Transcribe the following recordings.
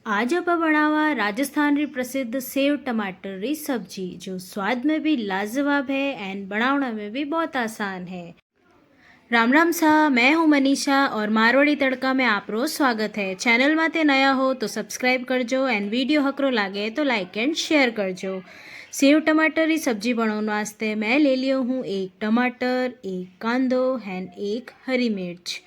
आज आप बनावा राजस्थान री प्रसिद्ध सेव टमाटर री सब्जी जो स्वाद में भी लाजवाब है एंड बनावना में भी बहुत आसान है। राम राम सा, मैं हूँ मनीषा और मारवाड़ी तड़का में आपरो स्वागत है। चैनल माते नया हो तो सब्सक्राइब करजो एंड वीडियो हकरो लागे तो लाइक एंड शेयर करजो। सेव टमाटर री सब्जी बनाने वास्ते मैं ले लियो हूँ एक टमाटर, एक कांदो एंड एक हरी मिर्च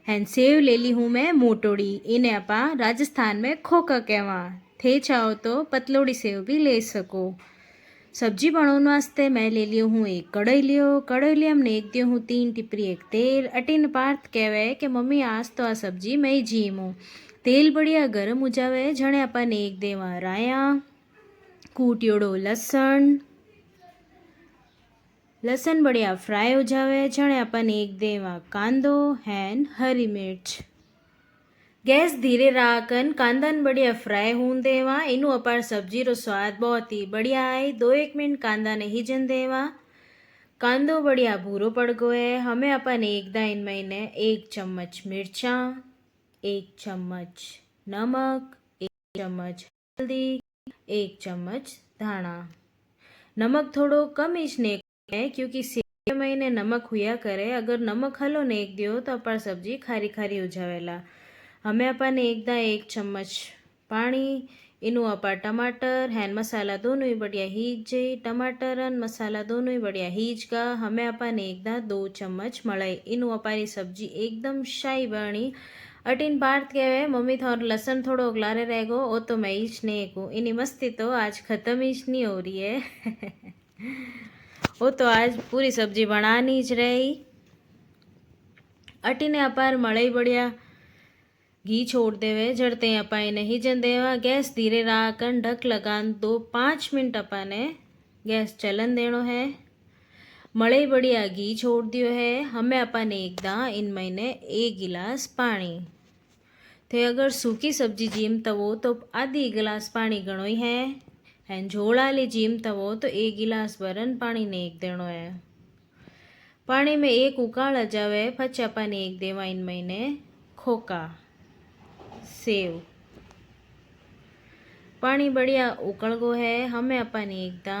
एंड सेव ले ली हूँ मैं मोटोड़ी। इन्हें आपा राजस्थान में खोका कहवा। थे चाहो तो पतलोड़ी सेव भी ले सको। सब्जी बनाने वास्ते मैं ले लियो हूँ एक कढ़ाई लियो। कढ़ाई हमने एक दियो हूँ 3 टिपरी एक तेल। अटीन पार्थ कहवे कि मम्मी आज तो आ सब्जी मैं ही जीमूँ। तेल बढ़िया गरम हो जावे जने अपन एक देवा राया, कूटियोड़ो लसन बढ़िया फ्राई हो जावे जने अपन एक देवा कांदो एंड हरी मिर्च। गैस धीरे राखन कांदन बढ़िया फ्राई होने देवा। इनू अपार सब्जी रो स्वाद बहुत ही बढ़िया है। 2-1 मिनट कांदा ने हिजन देवा। कांदो बढ़िया भूरो पड़ गयो है। हमें अपन एकदा इन महीने 1 चम्मच मिर्चा, 1 चम्मच नमक, 1 चम्मच हल्दी, 1 चम्मच धाना। नमक थोड़ो कम इसने है क्योंकि सेव महीने नमक हुआ करे। अगर नमक हलो नेक दियो तो अपार सब्जी खारी खारी हो जावेला। हमें अपन एकदा 1 चम्मच पानी। इनू अपार टमाटर हैन मसाला दोनों ही बढ़िया हीज जाए। टमाटर और मसाला दोनों ही बढ़िया हीज गा। हमें अपन एकदा 2 चम्मच मलाई। इनू अपारी सब्जी एकदम शाही बनी। अटीन पार्थ कहवे मम्मी थोड़ा लसन थोड़ो उगलारे रह गो ओ तो मैं हीच नहीं को। इनी मस्ती तो आज ख़त्म हीच नहीं हो रही है। वो तो आज पूरी सब्जी बनानी ज रही। अटीने अपार मलाई बढ़िया घी छोड़ देवे जड़ते अपा इन्हें हिजन देवा। गैस धीरे राखन ढक लगान 2-5 मिनट अपा ने गैस चलन देनो है। मलाई बढ़िया घी छोड़ दियो है। हमें अपन एकदा इन महीने 1 गिलास पानी थे। अगर सूखी सब्जी जीम तवो तो आधी गिलास पानी गणो ही है एंड झोलाली जीम तवो तो 1 गिलास भरन पानी ने एक देनो है। पानी में एक उकाल आ जावे पछे अपन एक देवा इन महीने खोका सेव। पानी बढ़िया उकल गो है। हमें अपन एकदा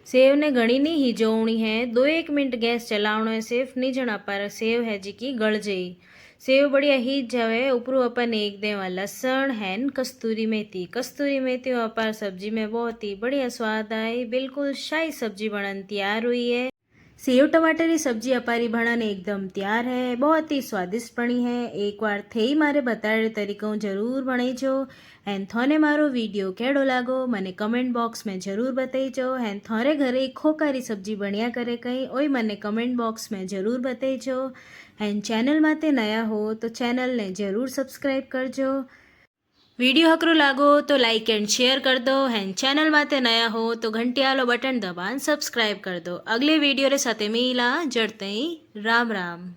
सेव ने घनी नहीं हिजोवनी है। 2-1 मिनट गैस चलावनो है। सिर्फ नहीं जना पर सेव है जी की गल जाई। सेव बढ़िया हीज जावे ऊपरू अपन एक देवा लसन हैन कस्तूरी मेथी। कस्तूरी मेथी अपार सब्जी में बहुत ही बढ़िया स्वाद आए। बिल्कुल शाही सब्जी बनन तैयार हुई है। सेव टमाटर की सब्जी अपारी बनन एकदम तैयार है। बहुत ही स्वादिष्ट बनी है। एक बार थे मारे बताड़े तरीकों जरूर बनाईजो एंड थोने मारो वीडियो केड़ो लागो मने कमेंट बॉक्स में जरूर बताईजो एंड थोरे घरे खोकारी सब्जी बनिया करे कहीं ओय मने कमेंट बॉक्स में जरूर बताईजो एंड चैनल माते नया हो तो चैनल ने जरूर सब्सक्राइब करजो। वीडियो हकरो लागो तो लाइक एंड शेयर कर दो एंड चैनल माते नया हो तो घंटी आलो बटन दबान सब्सक्राइब कर दो। अगले वीडियो रे साथे मिला जड़ते ही राम राम।